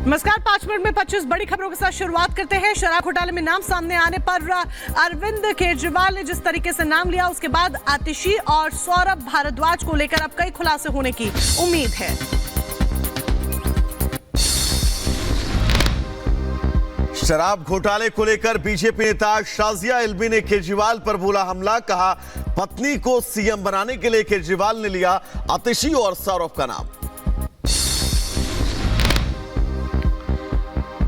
नमस्कार, 5 मिनट में 25 बड़ी खबरों के साथ शुरुआत करते हैं। शराब घोटाले में नाम सामने आने पर अरविंद केजरीवाल ने जिस तरीके से नाम लिया, उसके बाद आतिशी और सौरभ भारद्वाज को लेकर अब कई खुलासे होने की उम्मीद है। शराब घोटाले को लेकर बीजेपी नेता शाजिया इल्मी ने केजरीवाल पर बोला हमला। कहा पत्नी को सीएम बनाने के लिए केजरीवाल ने लिया आतिशी और सौरभ का नाम।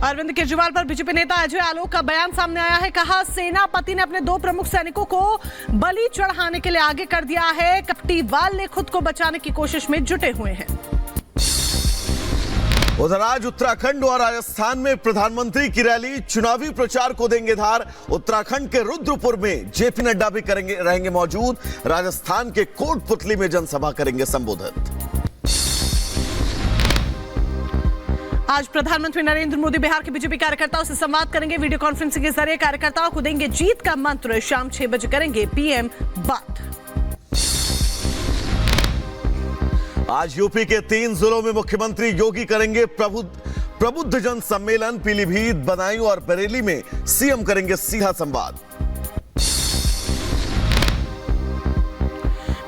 अरविंद केजरीवाल पर बीजेपी नेता अजय आलोक का बयान सामने आया है। कहा सेनापति ने अपने 2 प्रमुख सैनिकों को बलि चढ़ाने के लिए आगे कर दिया है। केजरीवाल ने खुद को बचाने की कोशिश में जुटे हुए हैं। उधर आज उत्तराखंड और राजस्थान में प्रधानमंत्री की रैली, चुनावी प्रचार को देंगे धार। उत्तराखंड के रुद्रपुर में जेपी नड्डा भी रहेंगे मौजूद। राजस्थान के कोटपुतली में जनसभा करेंगे संबोधित। आज प्रधानमंत्री नरेंद्र मोदी बिहार के बीजेपी कार्यकर्ताओं से संवाद करेंगे। वीडियो कॉन्फ्रेंसिंग के जरिए कार्यकर्ताओं को देंगे जीत का मंत्र। शाम 6 बजे करेंगे पीएम बात। आज यूपी के 3 जिलों में मुख्यमंत्री योगी करेंगे प्रबुद्ध जन सम्मेलन। पीलीभीत, बदायूं और बरेली में सीएम करेंगे सीधा संवाद।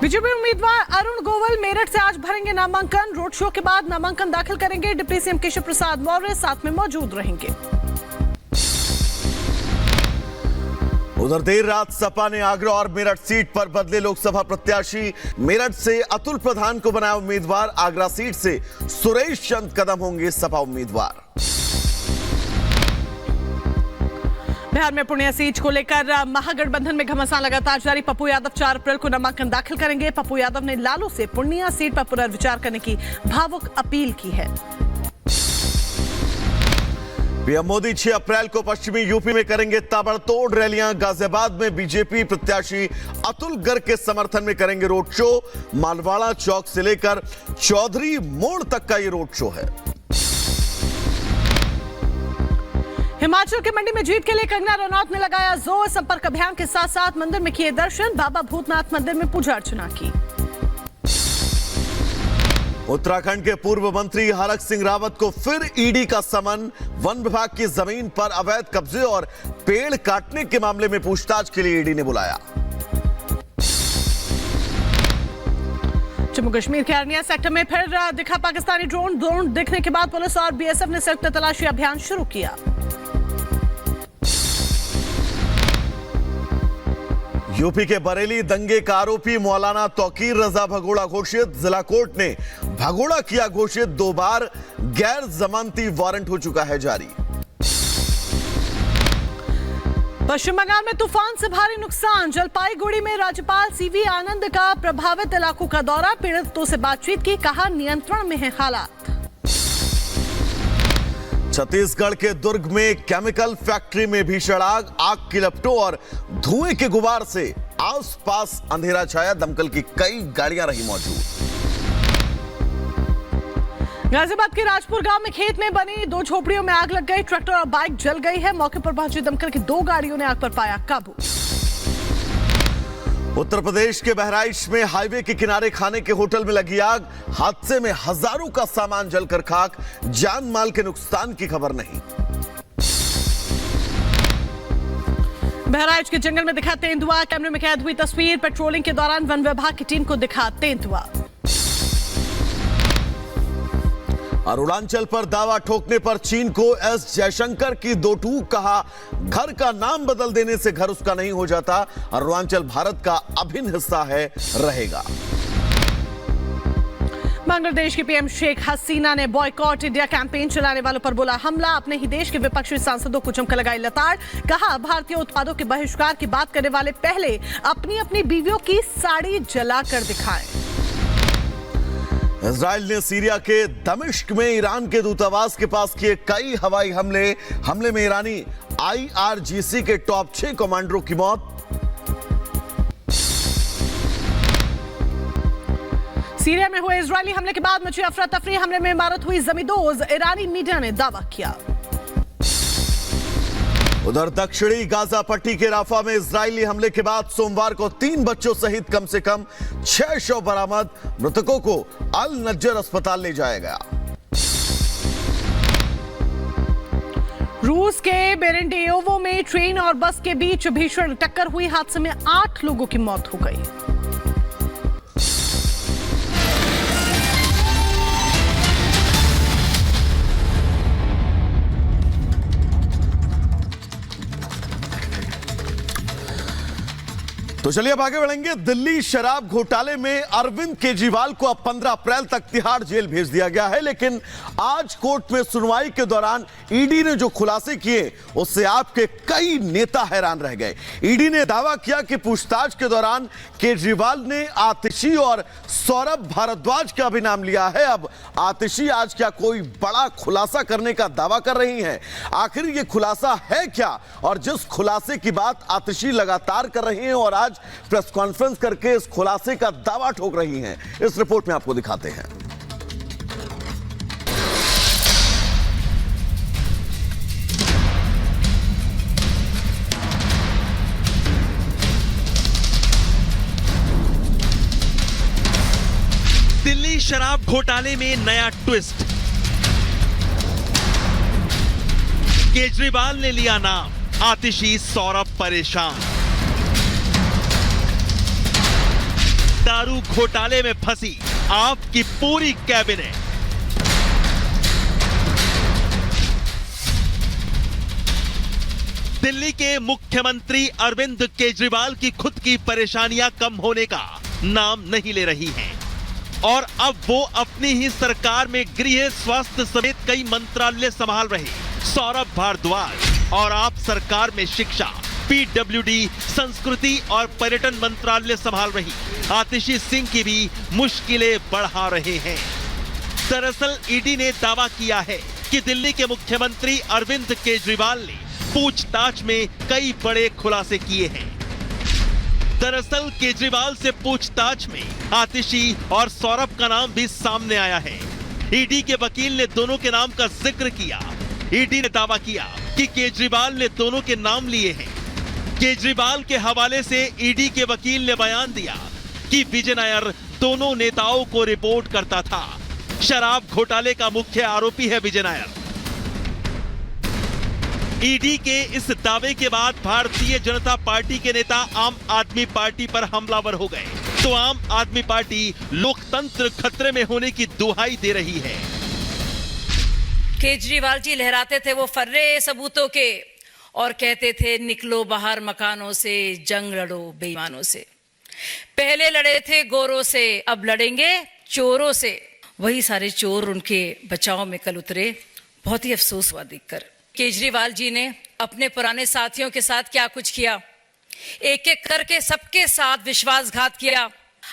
बीजेपी उम्मीदवार अरुण गोविल मेरठ से आज भरेंगे नामांकन। रोड शो के बाद नामांकन दाखिल करेंगे। डिप्टी सीएम केशव प्रसाद मौर्य साथ में मौजूद रहेंगे। उधर देर रात सपा ने आगरा और मेरठ सीट पर बदले लोकसभा प्रत्याशी। मेरठ से अतुल प्रधान को बनाया उम्मीदवार। आगरा सीट से सुरेश चंद कदम होंगे सपा उम्मीदवार। बिहार में पूर्णिया सीट को लेकर महागठबंधन में घमासान लगातार जारी। पप्पू यादव 4 अप्रैल को नामांकन दाखिल करेंगे। पप्पू यादव ने लालू से पूर्णिया सीट पर पुनर्विचार करने की भावुक अपील की है। पीएम मोदी 6 अप्रैल को पश्चिमी यूपी में करेंगे ताबड़तोड़ रैलियां। गाजियाबाद में बीजेपी प्रत्याशी अतुल गर्ग के समर्थन में करेंगे रोड शो। मालवाड़ा चौक से लेकर चौधरी मोड़ तक का ये रोड शो है। हिमाचल के मंडी में जीत के लिए कंगना रनौत ने लगाया जोर। संपर्क अभियान के साथ साथ मंदिर में किए दर्शन। बाबा भूतनाथ मंदिर में पूजा अर्चना की। उत्तराखंड के पूर्व मंत्री हरक सिंह रावत को फिर ईडी का समन। वन विभाग की जमीन पर अवैध कब्जे और पेड़ काटने के मामले में पूछताछ के लिए ईडी ने बुलाया। जम्मू कश्मीर के अरनिया सेक्टर में फिर दिखा पाकिस्तानी ड्रोन दिखने के बाद पुलिस और बीएसएफ ने संयुक्त तलाशी अभियान शुरू किया। यूपी के बरेली दंगे का आरोपी मौलाना तौकीर रजा भगोड़ा घोषित। जिला कोर्ट ने भगोड़ा किया घोषित। 2 बार गैर जमानती वारंट हो चुका है जारी। पश्चिम बंगाल में तूफान से भारी नुकसान। जलपाईगुड़ी में राज्यपाल सीवी आनंद का प्रभावित इलाकों का दौरा। पीड़ितों से बातचीत की। कहा नियंत्रण में है हालात। छत्तीसगढ़ के दुर्ग में केमिकल फैक्ट्री में भीषण आग की लपटों और धुएं के गुबार से आसपास अंधेरा छाया। दमकल की कई गाड़ियां रही मौजूद। गाजियाबाद के राजपुर गांव में खेत में बनी 2 झोपड़ियों में आग लग गई। ट्रैक्टर और बाइक जल गई है। मौके पर पहुंची दमकल की 2 गाड़ियों ने आग पर पाया काबू। उत्तर प्रदेश के बहराइच में हाईवे के किनारे खाने के होटल में लगी आग। हादसे में हजारों का सामान जलकर खाक। जान माल के नुकसान की खबर नहीं। बहराइच के जंगल में दिखा तेंदुआ। कैमरे में कैद हुई तस्वीर। पेट्रोलिंग के दौरान वन विभाग की टीम को दिखा तेंदुआ। अरुणाचल पर दावा ठोकने पर चीन को एस जयशंकर की 2 टूक। कहा घर का नाम बदल देने से घर उसका नहीं हो जाता। अरुणाचल भारत का अभिन्न हिस्सा है, रहेगा। बांग्लादेश की पीएम शेख हसीना ने बॉयकॉट इंडिया कैंपेन चलाने वालों पर बोला हमला। अपने ही देश के विपक्षी सांसदों को जमकर लगाई लताड़। कहा भारतीय उत्पादों के बहिष्कार की बात करने वाले पहले अपनी अपनी बीवियों की साड़ी जलाकर दिखाएं। इजराइल ने सीरिया के दमिश्क में ईरान के दूतावास के पास किए कई हवाई हमले में ईरानी IRGC के टॉप 6 कमांडरों की मौत। सीरिया में हुए इजरायली हमले के बाद मची अफरा तफरी। हमले में इमारत हुई जमींदोज। ईरानी मीडिया ने दावा किया। उधर दक्षिणी गाजा पट्टी के राफा में इजरायली हमले के बाद सोमवार को 3 बच्चों सहित कम से कम 6 शव बरामद। मृतकों को अल नज्जर अस्पताल ले जाया गया। रूस के बेरेंडेयोवो में ट्रेन और बस के बीच भीषण टक्कर हुई। हादसे में 8 लोगों की मौत हो गई। तो चलिए अब आगे बढ़ेंगे। दिल्ली शराब घोटाले में अरविंद केजरीवाल को अब 15 अप्रैल तक तिहाड़ जेल भेज दिया गया है, लेकिन आज कोर्ट में सुनवाई के दौरान ईडी ने जो खुलासे किए उससे आपके कई नेता हैरान रह गए। ईडी ने दावा किया कि पूछताछ के दौरान केजरीवाल ने आतिशी और सौरभ भारद्वाज का भी नाम लिया है। अब आतिशी आज क्या कोई बड़ा खुलासा करने का दावा कर रही हैं? आखिर ये खुलासा है क्या? और जिस खुलासे की बात आतिशी लगातार कर रही हैं और आज प्रेस कॉन्फ्रेंस करके इस खुलासे का दावा ठोक रही हैं, इस रिपोर्ट में आपको दिखाते हैं। दिल्ली शराब घोटाले में नया ट्विस्ट। केजरीवाल ने लिया नाम, आतिशी सौरभ परेशान। दारू घोटाले में फंसी आपकी पूरी कैबिनेट। दिल्ली के मुख्यमंत्री अरविंद केजरीवाल की खुद की परेशानियां कम होने का नाम नहीं ले रही हैं और अब वो अपनी ही सरकार में गृह, स्वास्थ्य समेत कई मंत्रालय संभाल रहे सौरभ भारद्वाज और आप सरकार में शिक्षा, पीडब्ल्यूडी, संस्कृति और पर्यटन मंत्रालय संभाल रही आतिशी सिंह की भी मुश्किलें बढ़ा रहे हैं। दरअसल ईडी ने दावा किया है कि दिल्ली के मुख्यमंत्री अरविंद केजरीवाल ने पूछताछ में कई बड़े खुलासे किए हैं। दरअसल केजरीवाल से पूछताछ में आतिशी और सौरभ का नाम भी सामने आया है। ईडी के वकील ने दोनों के नाम का जिक्र किया। ईडी ने दावा किया कि केजरीवाल ने दोनों के नाम लिए हैं। केजरीवाल के हवाले से ईडी के वकील ने बयान दिया कि विजय नायर दोनों नेताओं को रिपोर्ट करता था। शराब घोटाले का मुख्य आरोपी है विजय नायर। ईडी के इस दावे के बाद भारतीय जनता पार्टी के नेता आम आदमी पार्टी पर हमलावर हो गए, तो आम आदमी पार्टी लोकतंत्र खतरे में होने की दुहाई दे रही है। केजरीवाल जी लहराते थे वो फर्रे सबूतों के और कहते थे निकलो बाहर मकानों से, जंग लड़ो बेईमानों से। पहले लड़े थे गोरों से, अब लड़ेंगे चोरों से। वही सारे चोर उनके बचाव में कल उतरे। बहुत ही अफसोस हुआ देखकर। केजरीवाल जी ने अपने पुराने साथियों के साथ क्या कुछ किया, एक एक करके सबके साथ विश्वासघात किया।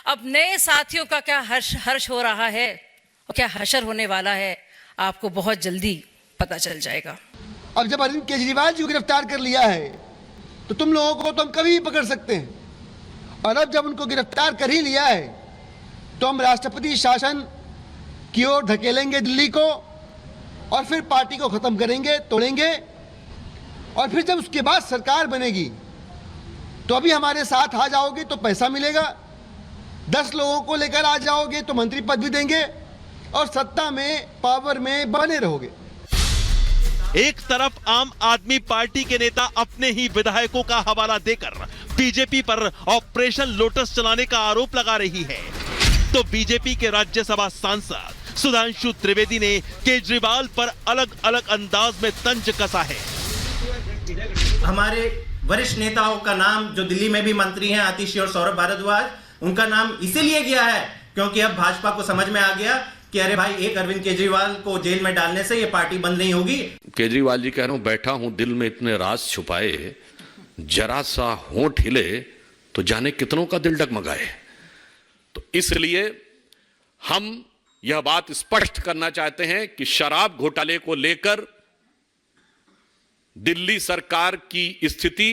अब नए साथियों का क्या हर्ष हो रहा है और क्या हशर होने वाला है, आपको बहुत जल्दी पता चल जाएगा। अब जब अरविंद केजरीवाल जी को गिरफ्तार कर लिया है तो तुम लोगों को तो हम कभी भी पकड़ सकते हैं, और अब जब उनको गिरफ्तार कर ही लिया है तो हम राष्ट्रपति शासन की ओर धकेलेंगे दिल्ली को, और फिर पार्टी को खत्म करेंगे, तोड़ेंगे, और फिर जब उसके बाद सरकार बनेगी तो अभी हमारे साथ आ जाओगे तो पैसा मिलेगा, 10 लोगों को लेकर आ जाओगे तो मंत्री पद भी देंगे और सत्ता में, पावर में बने रहोगे। एक तरफ आम आदमी पार्टी के नेता अपने ही विधायकों का हवाला देकर बीजेपी पर ऑपरेशन लोटस चलाने का आरोप लगा रही है, तो बीजेपी के राज्यसभा सांसद सुधांशु त्रिवेदी ने केजरीवाल पर अलग अलग अंदाज में तंज कसा है। हमारे वरिष्ठ नेताओं का नाम जो दिल्ली में भी मंत्री हैं, आतिशी और सौरभ भारद्वाज, उनका नाम इसीलिए गया है क्योंकि अब भाजपा को समझ में आ गया कि अरे भाई, एक अरविंद केजरीवाल को जेल में डालने से ये पार्टी बंद नहीं होगी। केजरीवाल जी कह रहा हूं, बैठा हूं दिल में इतने राज छुपाए, जरा सा होंठ हिले तो जाने कितनों का दिल डगमगाए। तो इसलिए हम यह बात स्पष्ट करना चाहते हैं कि शराब घोटाले को लेकर दिल्ली सरकार की स्थिति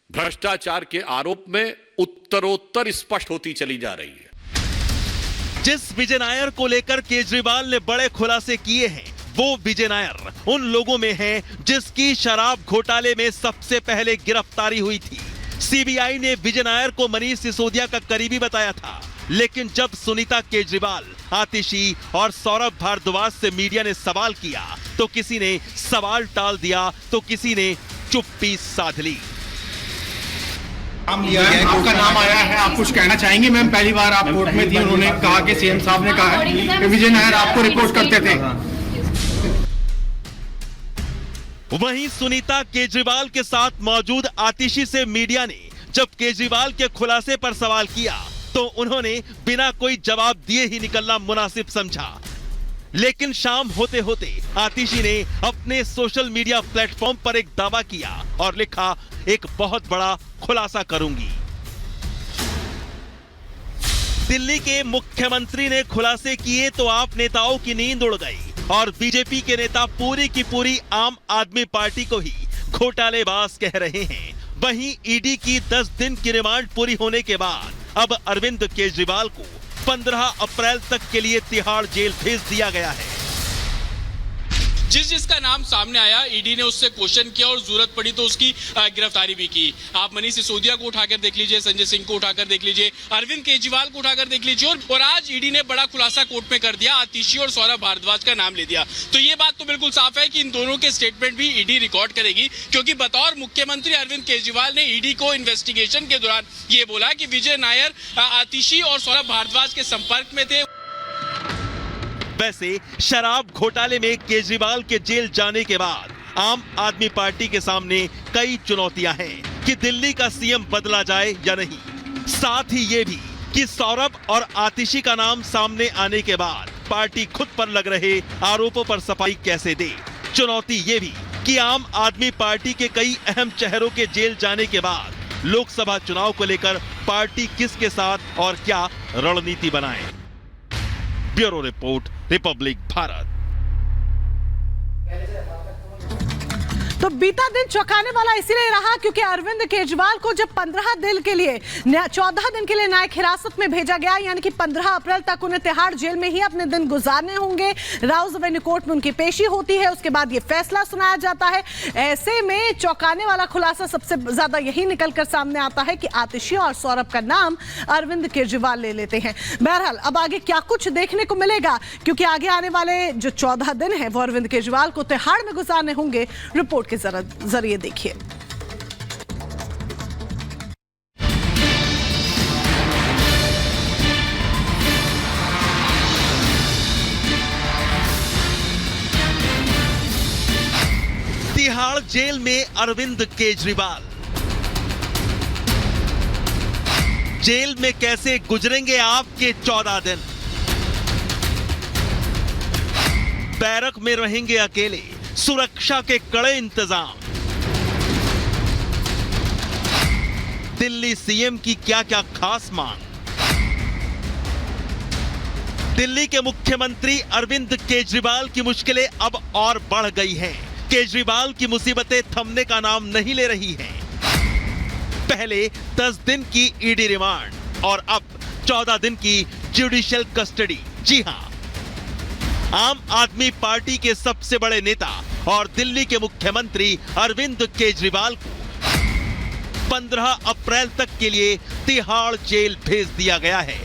भ्रष्टाचार के आरोप में उत्तरोत्तर स्पष्ट होती चली जा रही है। जिस विजय नायर को लेकर केजरीवाल ने बड़े खुलासे किए हैं, वो विजय नायर उन लोगों में है जिसकी शराब घोटाले में सबसे पहले गिरफ्तारी हुई थी। सीबीआई ने विजय नायर को मनीष सिसोदिया का करीबी बताया था, लेकिन जब सुनीता केजरीवाल, आतिशी और सौरभ भारद्वाज से मीडिया ने सवाल किया तो किसी ने सवाल टाल दिया, तो किसी ने चुप्पी साध ली। आपका नाम आया है, आप कुछ कहना चाहेंगे? मैम, पहली बार आप कोर्ट में थी, उन्होंने कहा कि सीएम साहब ने कहा है कि विजय नायर आपको रिपोर्ट करते थे। वहीं सुनीता केजरीवाल के साथ मौजूद आतिशी से मीडिया ने जब केजरीवाल के खुलासे पर सवाल किया तो उन्होंने बिना कोई जवाब दिए ही निकलना मुनासिब समझा। लेकिन शाम होते होते आतिशी ने अपने सोशल मीडिया प्लेटफॉर्म पर एक दावा किया और लिखा, एक बहुत बड़ा खुलासा करूंगी। दिल्ली के मुख्यमंत्री ने खुलासे किए तो आप नेताओं की नींद उड़ गई और बीजेपी के नेता पूरी की पूरी आम आदमी पार्टी को ही घोटालेबाज कह रहे हैं। वहीं ईडी की 10 दिन की रिमांड पूरी होने के बाद अब अरविंद केजरीवाल को 15 अप्रैल तक के लिए तिहाड़ जेल भेज दिया गया है। जिसका नाम सामने आया, ईडी ने उससे क्वेश्चन किया और जरूरत पड़ी तो उसकी गिरफ्तारी भी की। आप मनीष सिसोदिया को उठाकर देख लीजिए, संजय सिंह को उठाकर देख लीजिए, अरविंद केजरीवाल को उठाकर देख लीजिए, और आज ईडी ने बड़ा खुलासा कोर्ट में कर दिया, आतिशी और सौरभ भारद्वाज का नाम ले दिया। तो ये बात तो बिल्कुल साफ है कि इन दोनों के स्टेटमेंट भी ईडी रिकॉर्ड करेगी, क्योंकि बतौर मुख्यमंत्री अरविंद केजरीवाल ने ईडी को इन्वेस्टिगेशन के दौरान ये बोला कि विजय नायर आतिशी और सौरभ भारद्वाज के संपर्क में थे। वैसे शराब घोटाले में केजरीवाल के जेल जाने के बाद आम आदमी पार्टी के सामने कई चुनौतियां हैं कि दिल्ली का सीएम बदला जाए या नहीं। साथ ही ये भी कि सौरभ और आतिशी का नाम सामने आने के बाद पार्टी खुद पर लग रहे आरोपों पर सफाई कैसे दे। चुनौती ये भी कि आम आदमी पार्टी के कई अहम चेहरों के जेल जाने के बाद लोकसभा चुनाव को लेकर पार्टी किसके साथ और क्या रणनीति बनाए। Bureau report, Republic Bharat. तो बीता दिन चौंकाने वाला इसीलिए रहा क्योंकि अरविंद केजरीवाल को जब 15 दिन के लिए 14 दिन के लिए न्यायिक हिरासत में भेजा गया, यानी कि 15 अप्रैल तक उन्हें तिहाड़ जेल में ही अपने दिन गुजारने होंगे। राउज एवेन्यू कोर्ट में उनकी पेशी होती है, उसके बाद ये फैसला सुनाया जाता है। ऐसे में चौंकाने वाला खुलासा सबसे ज्यादा यही निकलकर सामने आता है कि आतिशी और सौरभ का नाम अरविंद केजरीवाल ले लेते हैं। बहरहाल अब आगे क्या कुछ देखने को मिलेगा, क्योंकि आगे आने वाले जो 14 दिन है वो अरविंद केजरीवाल को तिहाड़ में गुजारने होंगे। रिपोर्ट के जरिए देखिए। तिहाड़ जेल में अरविंद केजरीवाल जेल में कैसे गुजरेंगे आपके 14 दिन। बैरक में रहेंगे अकेले, सुरक्षा के कड़े इंतजाम। दिल्ली सीएम की क्या क्या खास मांग। दिल्ली के मुख्यमंत्री अरविंद केजरीवाल की मुश्किलें अब और बढ़ गई हैं। केजरीवाल की मुसीबतें थमने का नाम नहीं ले रही हैं। पहले 10 दिन की ईडी रिमांड और अब 14 दिन की जुडिशियल कस्टडी। जी हां, आम आदमी पार्टी के सबसे बड़े नेता और दिल्ली के मुख्यमंत्री अरविंद केजरीवाल को 15 अप्रैल तक के लिए तिहाड़ जेल भेज दिया गया है।